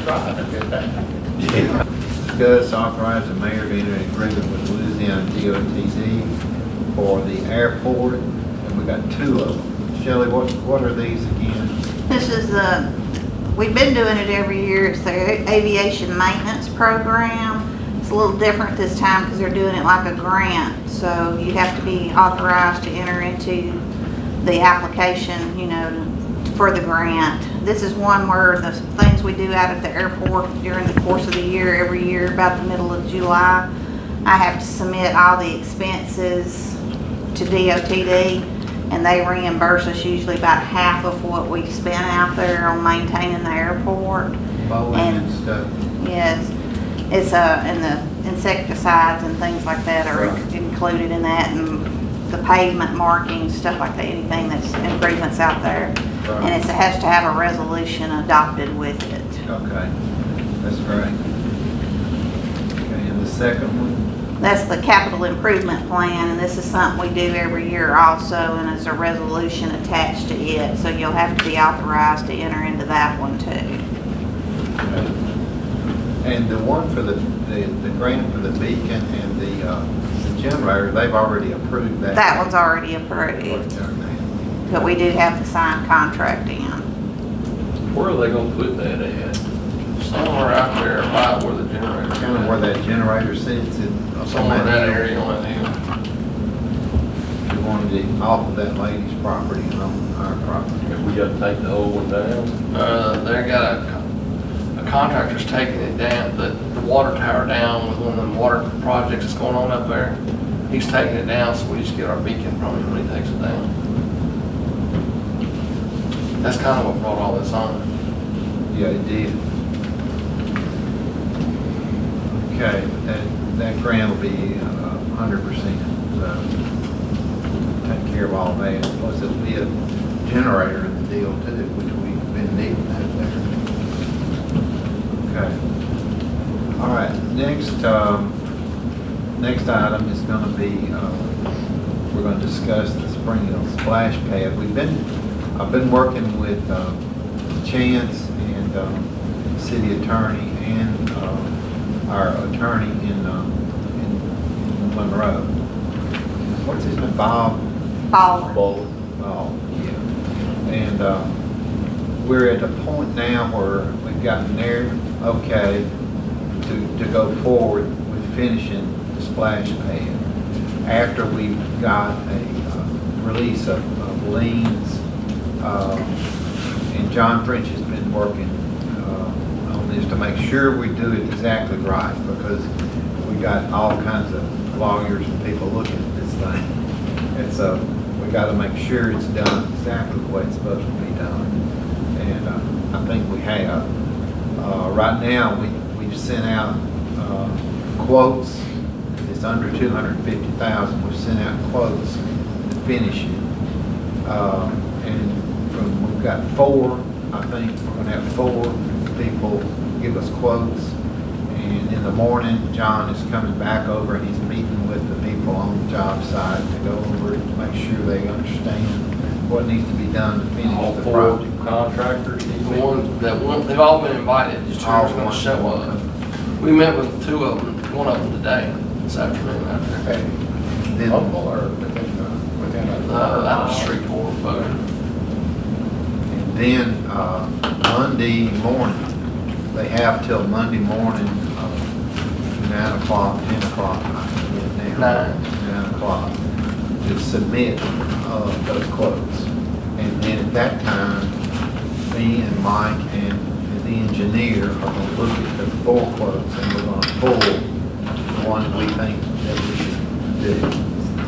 Discuss authorize the mayor to enter an agreement with Louisiana DOTD for the airport, and we got two of them. Shelley, what are these again? This is we've been doing it every year. It's the aviation maintenance program. It's a little different this time because they're doing it like a grant. So you have to be authorized to enter into the application, you know, for the grant. This is one where the things we do out at the airport during the course of the year, every year about the middle of July, I have to submit all the expenses to DOTD, and they reimburse us usually about half of what we spent out there on maintaining the airport. Bowling and stuff. Yes, it's and the insecticides and things like that are Right. included in that, and the pavement markings, stuff like that, anything that's improvements out there. Right. And it has to have a resolution adopted with it. Okay, that's great. Okay, and the second one? That's the capital improvement plan, and this is something we do every year also, and there's a resolution attached to it, so you'll have to be authorized to enter into that one too. Okay. And the one for the grant for the beacon and the generator, they've already approved that. That one's already approved, but we do have the signed contract in. Where are they gonna put that at? Somewhere out there by where the generator. Kind of where that generator sits in. Somewhere in that area on that hill. We wanted it off of that lady's property and on our property. We gotta take the old one down. They got a contractor's taking it down, the water tower down with one of them water projects that's going on up there. He's taking it down, so we just get our beacon from him when he takes it down. That's kind of what brought all this on. Yeah, it did. Okay, that grant will be 100%, so take care of all that. Plus it'll be a generator in the deal too, which we've been needing out there. Okay. All right, next item is gonna be, we're gonna discuss the Springhill splash pad. I've been working with Chance and city attorney and our attorney in Monroe. What's his name? Bob? Ball. Oh, yeah. And we're at a point now where we've gotten there, okay, to go forward with finishing the splash pad. After we've got a release of liens, and John French has been working on this to make sure we do it exactly right, because we got all kinds of lawyers and people looking at this thing. And so we got to make sure it's done exactly the way it's supposed to be done. And I think we have. Right now, we've sent out quotes. It's under $250,000. We've sent out quotes to finish it. And we've got four, I think we're going to have four people give us quotes. And in the morning, John is coming back over and he's meeting with the people on the job site to go over it, to make sure they understand what needs to be done to finish All the four project. contractors. They've all been invited, just two are gonna show up. We met with two of them, one of them today, this afternoon out there. Then, Out of Shreveport, but and then Monday morning, they have till Monday morning, 9 o'clock, 10 o'clock, I forget now. 9 o'clock, to submit those quotes. And then at that time, me and Mike and the engineer are going to look at the four quotes, and we're going to pull the one we think that we should do,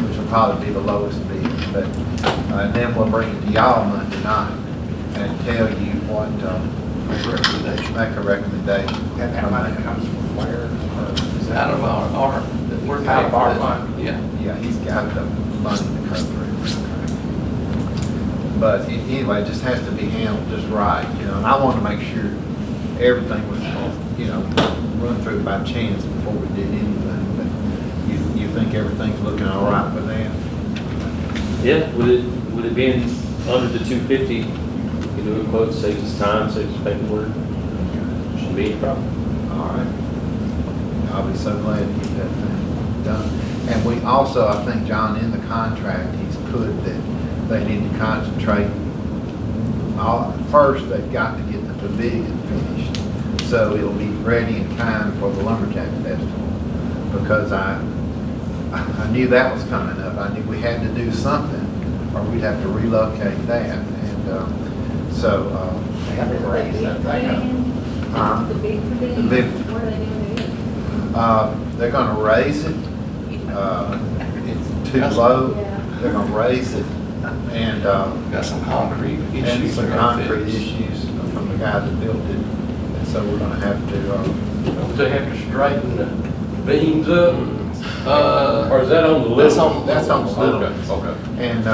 which will probably be the lowest bid. But and then we'll bring it to y'all Monday night and tell you what, make a recommendation. And that money comes from where? Or is out of our we're Out of our paying for fund. that. Yeah. Yeah, he's got the money to cover it. But anyway, it just has to be handled just right, you know, and I want to make sure everything was, you know, run through by chance before we did anything. But you think everything's looking all right with that? Yeah, with it being under the 250, you know, quote saves us time, saves paperwork. shouldn't be any problem. All right. I'll be so glad to get that thing done. And we also, I think, John, in the contract, he's put that they need to concentrate. First, they've got to get the pavilion finished, so it'll be ready in time for the Lumberjack Festival. Because I knew that was coming up. I knew we had to do something, or we'd have to relocate that. And so, They have to raise that thing up. huh? The big pavilion, The big- what are they doing to it? They're gonna raise it. It's too low. Yeah. They're gonna raise it. And Got some concrete issues. some they're gonna concrete fix. issues from the guy that built it. And so we're gonna have to, Don't they have to straighten the beams up? Or is that on the That's little? on- that's on the little. Okay, okay. and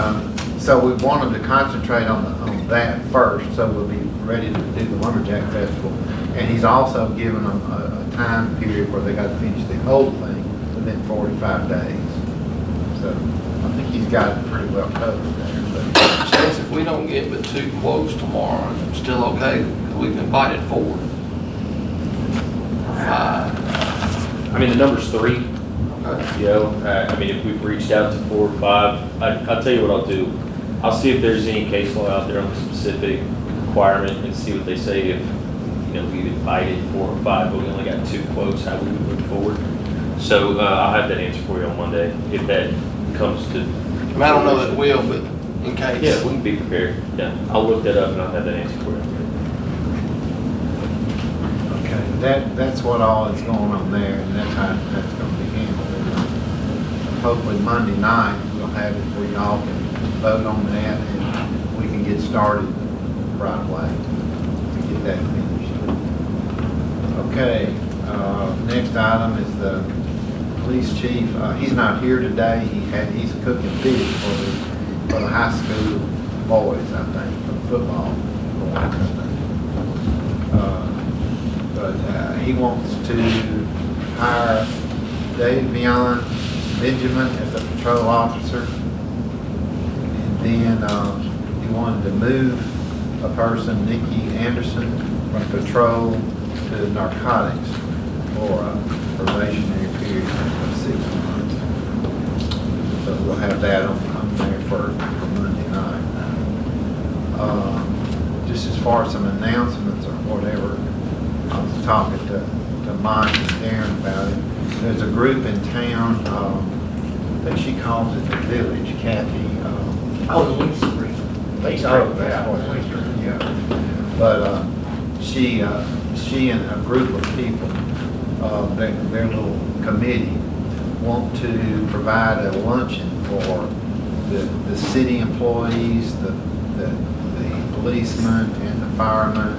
so we want them to concentrate on that first, so we'll be ready to do the Lumberjack Festival. And he's also given them a time period where they gotta finish the whole thing within 45 days. So I think he's got it pretty well covered there, but. Chase, if we don't get but 2 quotes tomorrow, it's still okay, 'cause we've invited 4. 5. I mean, the number's 3, Okay. you know, I mean, if we've reached out to 4 or 5, I'll tell you what I'll do. I'll see if there's any case law out there on the specific requirement and see what they say if, you know, we've invited 4 or 5, but we only got 2 quotes, how we would move forward. So, I'll have that answer for you on Monday, if that comes to. I mean, I don't know that it will, but in case. Yeah, we can be prepared, yeah. I'll look that up and I'll have that answer for you. Okay, that's what all is going on there, and that's how that's gonna be handled. Hopefully Monday night, we'll have it where y'all can vote on that, and we can get started right away to get that finished. Okay, next item is the police chief. He's not here today. He's cooking fish for the high school boys, I think, for football. But he wants to hire Dave Benjamin as a patrol officer. And then he wanted to move a person, Nikki Anderson, from patrol to narcotics for a probationary period of 6 months. So we'll have that on there for Monday night. Just as far as some announcements or whatever, I was talking to Mike and Darren about it. There's a group in town, I think she calls it the Village, Kathy. Oh, the lease agreement. Lease Oh, agreement, that's what it is, yeah. yeah. But she and a group of people, their little committee, want to provide a luncheon for the city employees, the policemen and the firemen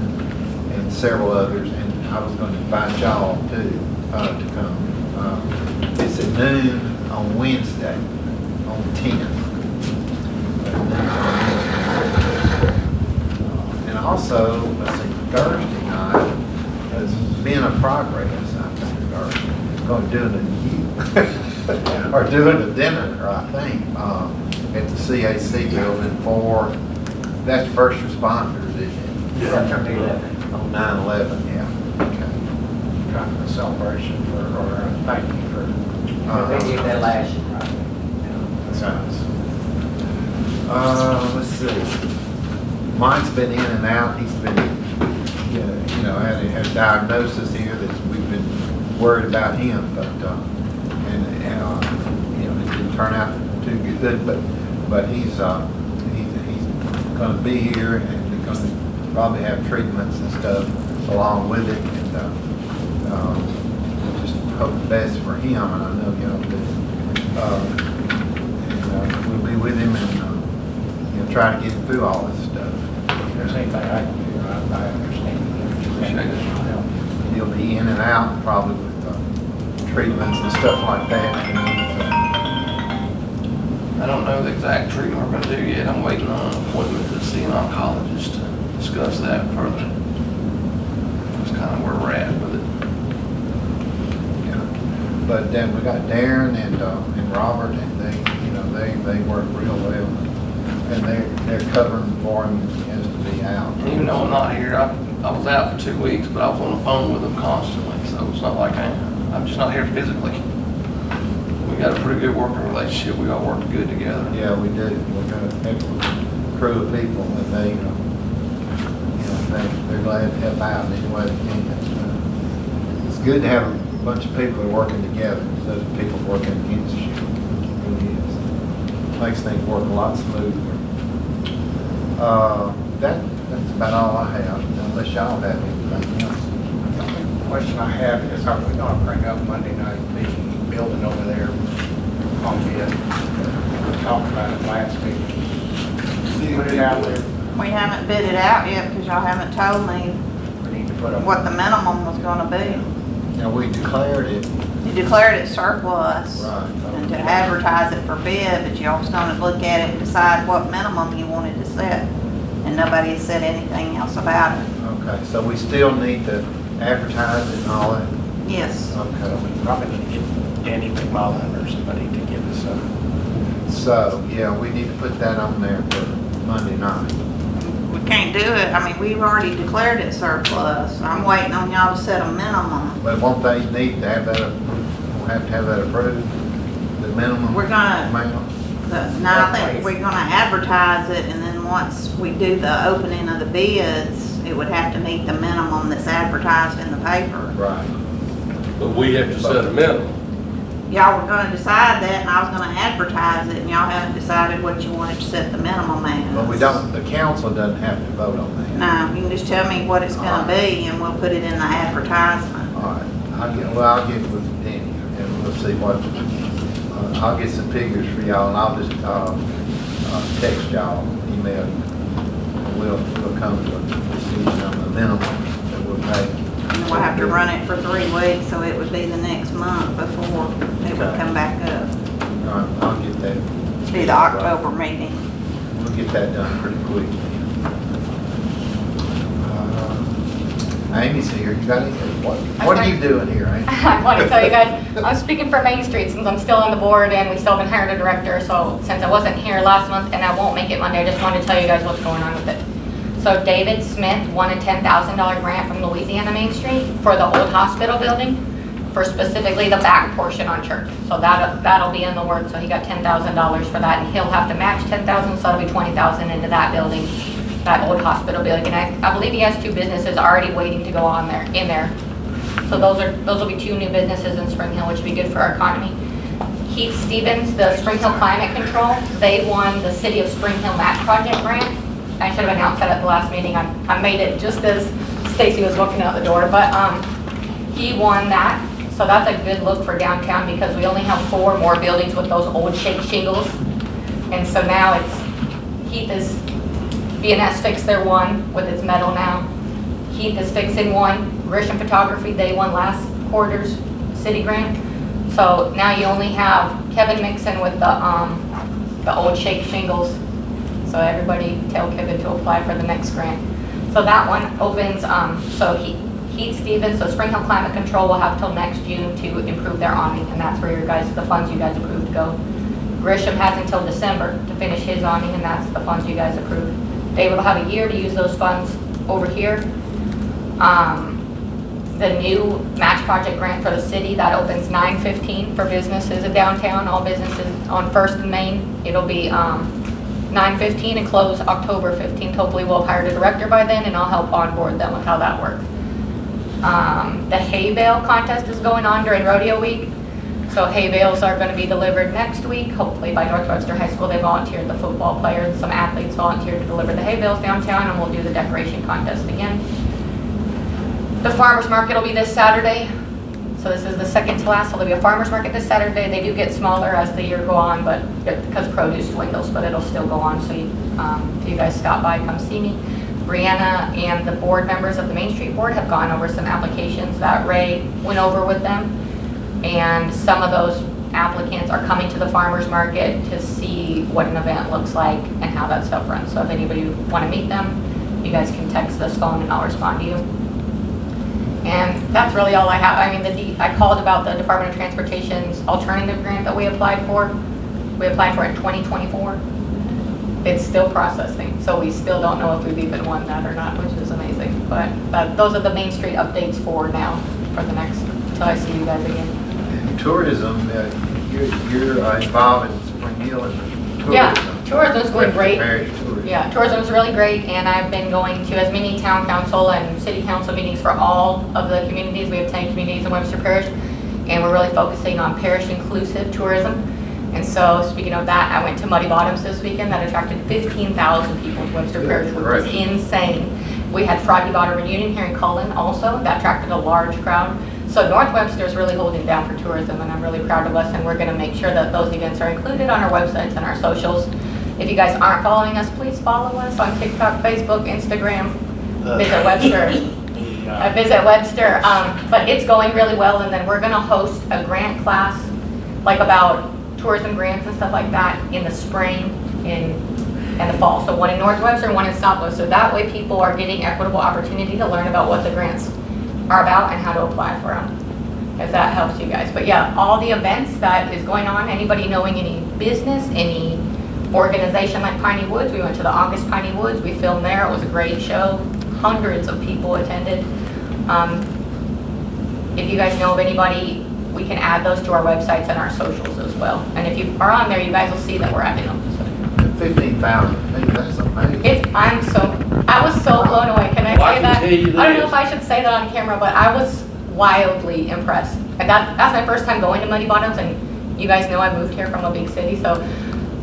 and several others. And I was going to invite y'all too to come. It's at noon on Wednesday, on the 10th. And also, let's see, Thursday night is Men of Progress, I think, going to do it or doing a dinner, I think, at the CAC building that's first responders, isn't it? Yeah, on 9/11. On 9/11, yeah. Okay. Kind of a celebration or a thank you for. They did that last year, right? Sounds. Let's see. Mike's been in and out. He's been, had a diagnosis here that we've been worried about him, but it didn't turn out too good. But he's going to be here, and he's going to probably have treatments and stuff along with it, and just hope the best for him, and I know y'all do. We'll be with him and try to get him through all this stuff. If there's anything I can do, I understand. He'll be in and out probably with treatments and stuff like that. I don't know the exact treatment we're gonna do yet. I'm waiting on an appointment to see an oncologist to discuss that further. That's kind of where we're at with it. Yeah. But then we got Darren and Robert, and they work real well. And they're covering for him, he has to be out. Even though I'm not here, I was out for 2 weeks, but I was on the phone with them constantly, so it's not like I'm just not here physically. We got a pretty good working relationship. We all work good together. Yeah, we do. We got a excellent crew of people, and they, they're glad to help out in any way they can. It's good to have a bunch of people that are working together instead of people working against you. It really is. Makes things work a lot smoother. That's about all I have, unless y'all have anything else. The question I have is, are we gonna bring up Monday night, the building over there on bid? We talked about it last week. Put it out there. We haven't bid it out yet because y'all haven't told me We need to put up. what the minimum was gonna be. We declared it. You declared it surplus. Right. And to advertise it for bid, but y'all was gonna look at it and decide what minimum you wanted to set. And nobody has said anything else about it. Okay, so we still need to advertise it and all that? Yes. Okay. We probably need to get Danny McMullen or somebody to give us a. So, yeah, we need to put that on there for Monday night. We can't do it. I mean, we've already declared it surplus. I'm waiting on y'all to set a minimum. But won't they need to have that, we'll have to have that approved, the minimum We're gonna- amount? No, I think we're gonna advertise it, and then once we do the opening of the bids, it would have to meet the minimum that's advertised in the paper. Right. But we have to set a minimum. Y'all were gonna decide that, and I was gonna advertise it, and y'all haven't decided what you wanted to set the minimum at. But we don't, the council doesn't have to vote on that. No, you can just tell me what it's gonna be, and we'll put it in the advertisement. All right, I'll get with Danny, and we'll see what, I'll get some figures for y'all, and I'll just, text y'all, email you. We'll come to a decision on the minimum that we'll pay. And we'll have to run it for 3 weeks, so it would be the next month before it would come back up. All right, I'll get that. Be the October meeting. We'll get that done pretty quick. Amy's here, you got anything? What are you doing here, Amy? I want to tell you guys, I'm speaking for Main Street since I'm still on the board and we still haven't hired a director. So since I wasn't here last month and I won't make it Monday, I just wanted to tell you guys what's going on with it. So David Smith won a $10,000 grant from Louisiana Main Street for the old hospital building, for specifically the back portion on Church. So that'll be in the works. So he got $10,000 for that, and he'll have to match $10,000, so that'll be $20,000 into that building, that old hospital building. And I believe he has 2 businesses already waiting to go on there, in there. So those will be 2 new businesses in Springhill, which will be good for our economy. Keith Stevens, the Springhill Climate Control, they won the City of Springhill Match Project grant. I should have announced that at the last meeting. I made it just as Stacy was walking out the door, but he won that. So that's a good look for downtown because we only have 4 more buildings with those old shake shingles. And so now Heath is, BNS fixed their one with its metal now. Heath is fixing one. Grisham Photography, they won last quarter's city grant. So now you only have Kevin Mixon with the old shake shingles. So everybody tell Kevin to apply for the next grant. So that one opens, so Heath Stevens, so Springhill Climate Control will have till next June to improve their awning, and that's where the funds you guys approved go. Grisham has until December to finish his awning, and that's the funds you guys approved. David will have a year to use those funds over here. The new match project grant for the city, that opens 9/15 for businesses in downtown, all businesses on 1st and Main. It'll be 9/15 and close October 15th. Hopefully we'll have hired a director by then, and I'll help onboard them with how that works. The hay bale contest is going on during rodeo week. So hay bales are going to be delivered next week, hopefully by Northwestern High School. They volunteered, the football players, some athletes volunteered to deliver the hay bales downtown, and we'll do the decoration contest again. The farmer's market will be this Saturday. So this is the second to last, so there'll be a farmer's market this Saturday. They do get smaller as the year go on, but because produce dwindles, but it'll still go on. So if you guys stop by, come see me. Brianna and the board members of the Main Street Board have gone over some applications that Ray went over with them. And some of those applicants are coming to the farmer's market to see what an event looks like and how that stuff runs. So if anybody want to meet them, you guys can text this phone and I'll respond to you. And that's really all I have. I mean, I called about the Department of Transportation's alternative grant that we applied for. We applied for it in 2024. it's still processing, so we still don't know if we've even won that or not, which is amazing. But those are the Main Street updates for now, for the next, until I see you guys again. And tourism, you're involved in Springhill and tourism. Yeah, tourism's going Western great. Parish tourism. Yeah, tourism's really great, and I've been going to as many town council and city council meetings for all of the communities. We have 10 communities in Webster Parish, and we're really focusing on parish inclusive tourism. And so, speaking of that, I went to Muddy Bottoms this weekend. That attracted 15,000 people to Webster Parish, which was Great. insane. We had Froggy Bottom Reunion here in Cullen also. That attracted a large crowd. So North Webster is really holding down for tourism, and I'm really proud of us, and we're going to make sure that those events are included on our websites and our socials. If you guys aren't following us, please follow us on TikTok, Facebook, Instagram. Visit Webster. Visit Webster. But it's going really well, and then we're going to host a grant class, like about tourism grants and stuff like that, in the spring and the fall. So one in North Webster and one in South Webster. So that way people are getting equitable opportunity to learn about what the grants are about and how to apply for them, if that helps you guys. But yeah, all the events that is going on, anybody knowing any business, any organization like Piney Woods, we went to the August Piney Woods, we filmed there, it was a great show, hundreds of people attended. If you guys know of anybody, we can add those to our websites and our socials as well. And if you are on there, you guys will see that we're adding them. So 15,000, that's amazing. I was so blown away. Can I Well, I say can that? tell you I don't know this. if I should say that on camera, but I was wildly impressed. And that's my first time going to Muddy Bottoms, and you guys know I moved here from a big city, so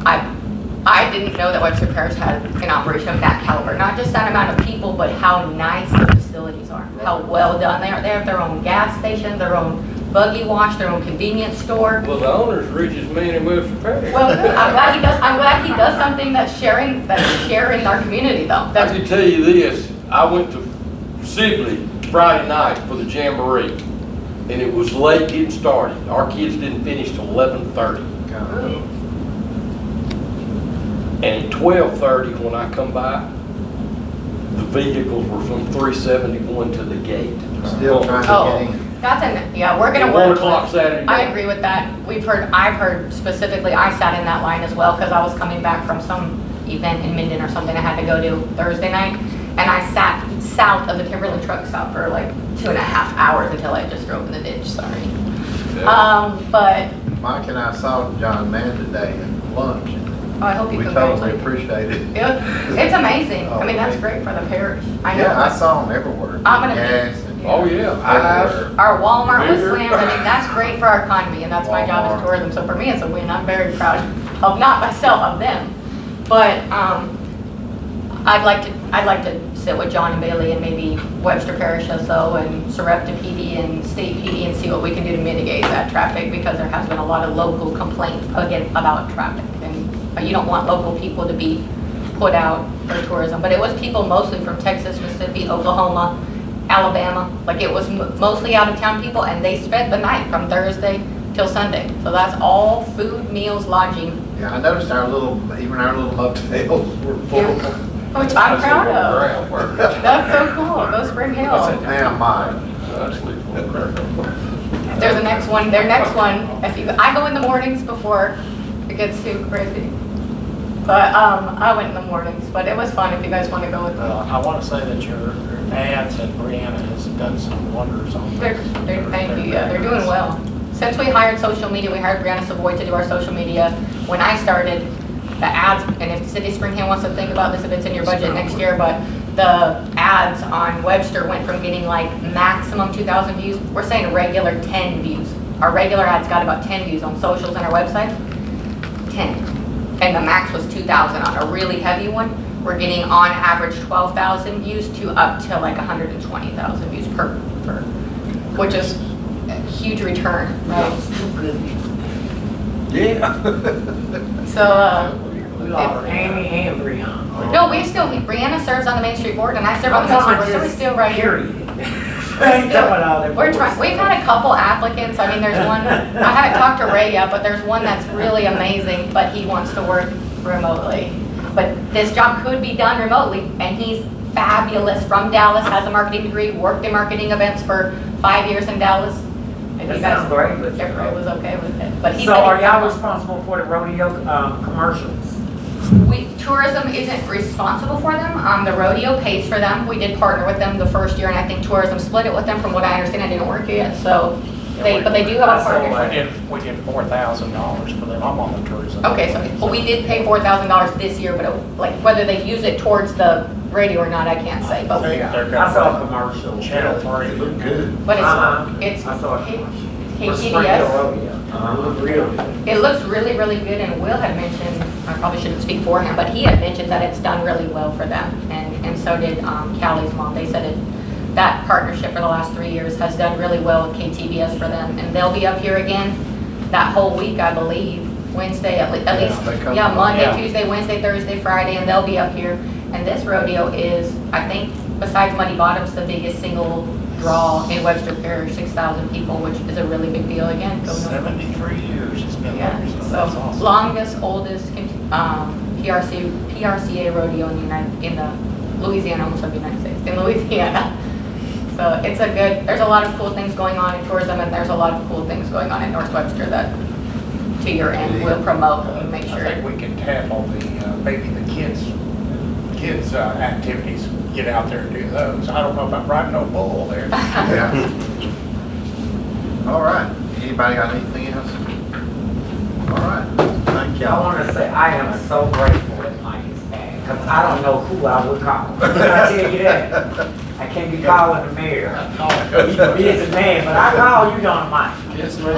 I didn't know that Webster Parish had an operation of that caliber. Not just that amount of people, but how nice the facilities are, how well done they are. They have their own gas station, their own buggy wash, their own convenience store. Well, the owner's richest man in Webster Parish. Well, good. I'm glad he does something that's sharing our community though. I That's, can tell you this, I went to Sibley Friday night for the Jamboree, and it was late getting started. Our kids didn't finish till 11:30. And at 12:30, when I come by, the vehicles were from 371 to the gate. Still trying to Oh. get in. we're gonna At work. 1 o'clock Saturday I night. agree with that. I've heard specifically, I sat in that line as well because I was coming back from some event in Minden or something I had to go to Thursday night. And I sat south of the Timberland truck stop for like 2.5 hours until I just drove in the ditch, sorry. But Mike and I saw John Mann today at lunch, and I hope you we come totally back. appreciate it. It's amazing. I mean, that's great for the parish. I know. Yeah, I saw him everywhere. I'm gonna- Gas and Oh, yeah. everywhere. Our Walmart was Bigger. slammed. I mean, that's great for our economy, and that's my job Walmart. as tourism. So for me, it's a win. I'm very proud of not myself, of them. But I'd like to sit with John and Bailey and maybe Webster Parish SO and Sarepta PD and State PD and see what we can do to mitigate that traffic, because there has been a lot of local complaints again about traffic, and you don't want local people to be put out for tourism. But it was people mostly from Texas, Mississippi, Oklahoma, Alabama. Like it was mostly out of town people, and they spent the night from Thursday till Sunday. So that's all food, meals, lodging, Yeah, I noticed even our little motels were full. Yeah. which I'm proud of. That's so cool. Go Spring Hill. Damn, Mike. There's a next one. Their next one. I go in the mornings before it gets too crazy. But I went in the mornings. But it was fun if you guys want to go with me. I want to say that your ads and Brianna has done some wonders on Thank you. Yeah, they're doing well. Since we hired social media, we hired Brianna Savoy to do our social media. When I started, the ads, and if City of Springhill wants to think about this, if it's in your budget next year, but the ads on Webster went from getting like maximum 2,000 views. We're saying regular 10 views. Our regular ads got about 10 views on socials and our website. 10. And the max was 2,000 on a really heavy one. We're getting on average 12,000 views to up to like 120,000 views per, which is a huge return, right? Yeah. So, We lost Amy and Brianna. no, Brianna serves on the Main Street Board and I serve on the Main Street Board, so we're still right here. We're trying, we've had a couple applicants, I mean, there's one, I haven't talked to Ray yet, but there's one that's really amazing, but he wants to work remotely. But this job could be done remotely, and he's fabulous, from Dallas, has a marketing degree, worked in marketing events for 5 years in Dallas. And That you guys- sounds great. if Ray was okay with it, but he So said are he'd y'all come on. responsible for the rodeo commercials? tourism isn't responsible for them. The rodeo pays for them. We did partner with them the first year, and I think tourism split it with them. From what I understand, it didn't work yet. So, but they do have a partnership. We did $4,000 for them. I'm on the tourism. Okay, so well, we did pay $4,000 this year, but like whether they use it towards the radio or not, I can't say. But I saw a commercial. Channel 3. It looked good. but Uh-huh. it's I saw a commercial. For Springhill KTDS. Rodeo. It looked real good. It looks really, really good, and Will had mentioned, I probably shouldn't speak for him, but he had mentioned that it's done really well for them, and so did Callie's mom. They said that partnership for the last 3 years has done really well with KTBS for them, and they'll be up here again that whole week, I believe, Wednesday, at least, they come yeah, up. Monday, Yeah. Tuesday, Wednesday, Thursday, Friday, and they'll be up here. And this rodeo is, I think, besides Muddy Bottoms, the biggest single draw in Webster Parish, 6,000 people, which is a really big deal again. Going on. 73 years it's been Yeah, there, so so that's awesome. longest, oldest PRCA rodeo in the Louisiana, almost like the United States, in Louisiana. So it's there's a lot of cool things going on in tourism, and there's a lot of cool things going on in North Webster that, to your end, will promote and make I sure. think we can tackle maybe the kids' activities, get out there and do those. I don't know if I'm riding no bull there. Yeah. All right. Anybody got anything else? All right. Thank I y'all. want to say, I am so grateful that Mike is back, because I don't know who I would call. I tell you that. I can't be calling the mayor. He's a busy man, but I call you, Don Mike. Yes, ma'am.